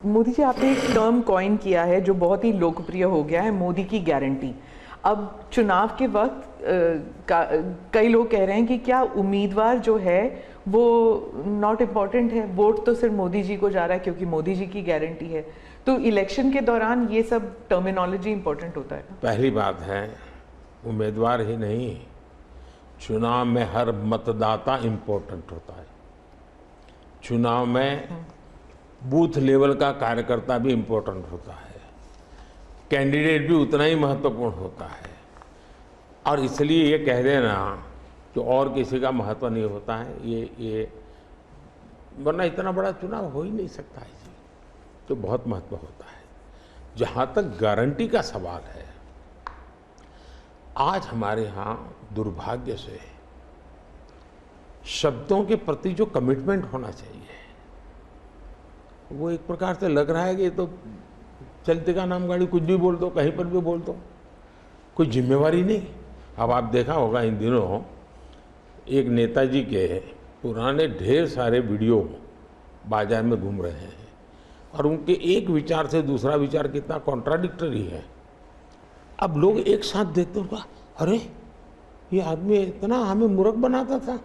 मोदी जी, आपने एक term coin किया है जो बहुत ही लोकप्रिय हो गया है, मोदी की गारंटी। अब चुनाव के वक्त कई लोग कह रहे हैं कि क्या उम्मीदवार जो है वो नॉट इम्पॉर्टेंट है, वोट तो सिर्फ मोदी जी को जा रहा है क्योंकि मोदी जी की गारंटी है। तो इलेक्शन के दौरान ये सब टर्मिनोलॉजी इम्पोर्टेंट होता है। पहली बात है, उम्मीदवार ही नहीं, चुनाव में हर मतदाता इम्पोर्टेंट होता है। चुनाव में बूथ लेवल का कार्यकर्ता भी इम्पोर्टेंट होता है, कैंडिडेट भी उतना ही महत्वपूर्ण होता है। और इसलिए ये कह देना कि और किसी का महत्व नहीं होता है, ये वरना इतना बड़ा चुनाव हो ही नहीं सकता है जी, तो बहुत महत्व होता है। जहाँ तक गारंटी का सवाल है, आज हमारे यहाँ दुर्भाग्य से शब्दों के प्रति जो कमिटमेंट होना चाहिए वो एक प्रकार से लग रहा है कि ये तो चलते का नाम गाड़ी, कुछ भी बोल दो, कहीं पर भी बोल दो, कोई जिम्मेवारी नहीं। अब आप देखा होगा इन दिनों एक नेताजी के पुराने ढेर सारे वीडियो बाजार में घूम रहे हैं और उनके एक विचार से दूसरा विचार कितना कॉन्ट्राडिक्टरी है। अब लोग एक साथ देखते होगा, अरे ये आदमी इतना हमें मूर्ख बनाता था,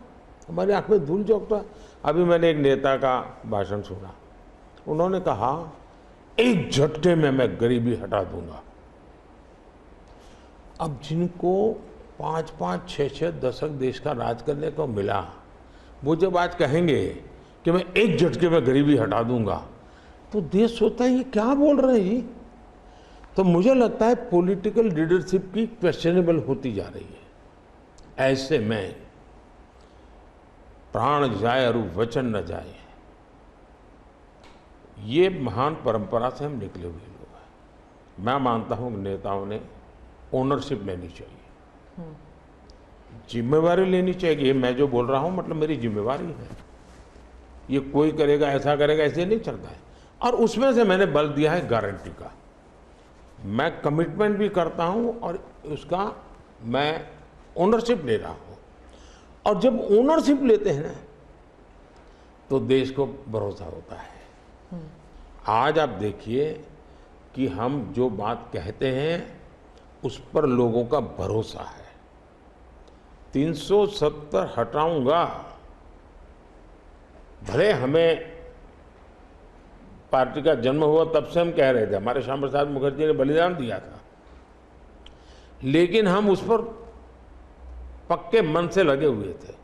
हमारी आंख में धूल झोंकता। अभी मैंने एक नेता का भाषण सुना, उन्होंने कहा एक झटके में मैं गरीबी हटा दूंगा। अब जिनको 5-5, 6-6 दशक देश का राज करने को मिला, वो जब आज कहेंगे कि मैं एक झटके में गरीबी हटा दूंगा, तो देश सोचता है ये क्या बोल रहे हैं जी। तो मुझे लगता है पॉलिटिकल लीडरशिप की क्वेश्चनेबल होती जा रही है। ऐसे में प्राण जाए और वचन न जाए, ये महान परंपरा से हम निकले हुए लोग हैं। मैं मानता हूं कि नेताओं ने ओनरशिप लेनी चाहिए, जिम्मेवारी लेनी चाहिए। मैं जो बोल रहा हूं मतलब मेरी जिम्मेवारी है, ये कोई करेगा ऐसा करेगा ऐसे नहीं चलता है। और उसमें से मैंने बल दिया है गारंटी का। मैं कमिटमेंट भी करता हूं और उसका मैं ओनरशिप ले रहा हूं। और जब ओनरशिप लेते हैं ना, तो देश को भरोसा होता है। आज आप देखिए कि हम जो बात कहते हैं उस पर लोगों का भरोसा है। 370 हटाऊंगा, भले हमें पार्टी का जन्म हुआ तब से हम कह रहे थे, हमारे श्यामा प्रसाद मुखर्जी ने बलिदान दिया था, लेकिन हम उस पर पक्के मन से लगे हुए थे।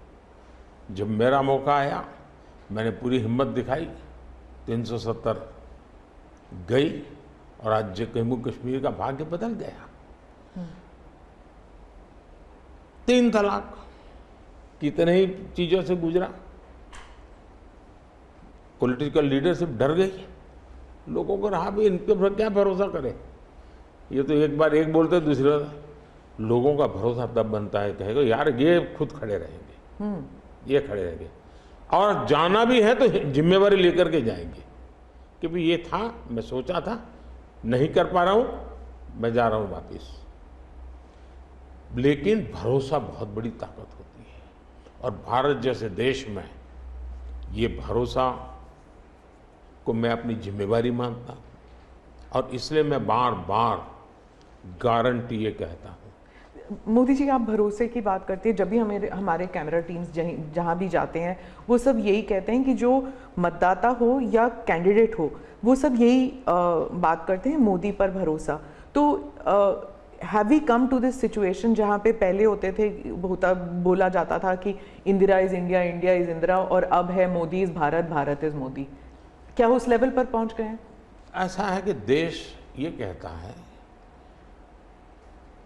जब मेरा मौका आया, मैंने पूरी हिम्मत दिखाई, 370 गई और आज जम्मू कश्मीर का भाग्य बदल गया। 3 तलाक कितने ही चीजों से गुजरा, पॉलिटिकल लीडरशिप डर गई, लोगों को रहा भी इनके पर क्या भरोसा करें। ये तो एक बार एक बोलते दूसरे लोगों का भरोसा तब बनता है, कहेगा यार ये खुद खड़े रहेंगे, ये खड़े रहेंगे और जाना भी है तो जिम्मेवारी लेकर के जाएंगे कि भाई ये था, मैं सोचा था, नहीं कर पा रहा हूं, मैं जा रहा हूं वापिस। लेकिन भरोसा बहुत बड़ी ताकत होती है और भारत जैसे देश में ये भरोसा को मैं अपनी जिम्मेवारी मानता हूं और इसलिए मैं बार बार गारंटी ये कहता हूं। मोदी जी, आप भरोसे की बात करते हैं, जब भी हमारे कैमरा टीम्स जहाँ भी जाते हैं वो सब यही कहते हैं कि जो मतदाता हो या कैंडिडेट हो, वो सब यही बात करते हैं, मोदी पर भरोसा। तो have we come to this situation जहाँ पे पहले होते थे, बोला जाता था कि Indira is India, India is Indira, और अब है मोदी इज भारत, भारत इज मोदी। क्या उस लेवल पर पहुँच गए हैं? ऐसा है कि देश ये कहता है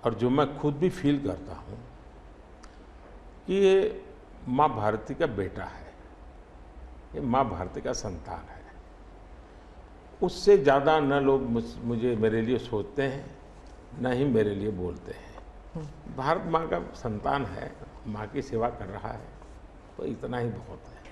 और जो मैं खुद भी फील करता हूँ कि ये माँ भारती का बेटा है, ये माँ भारती का संतान है। उससे ज़्यादा न लोग मुझे मेरे लिए सोचते हैं, न ही मेरे लिए बोलते हैं। भारत माँ का संतान है, माँ की सेवा कर रहा है, तो इतना ही बहुत है।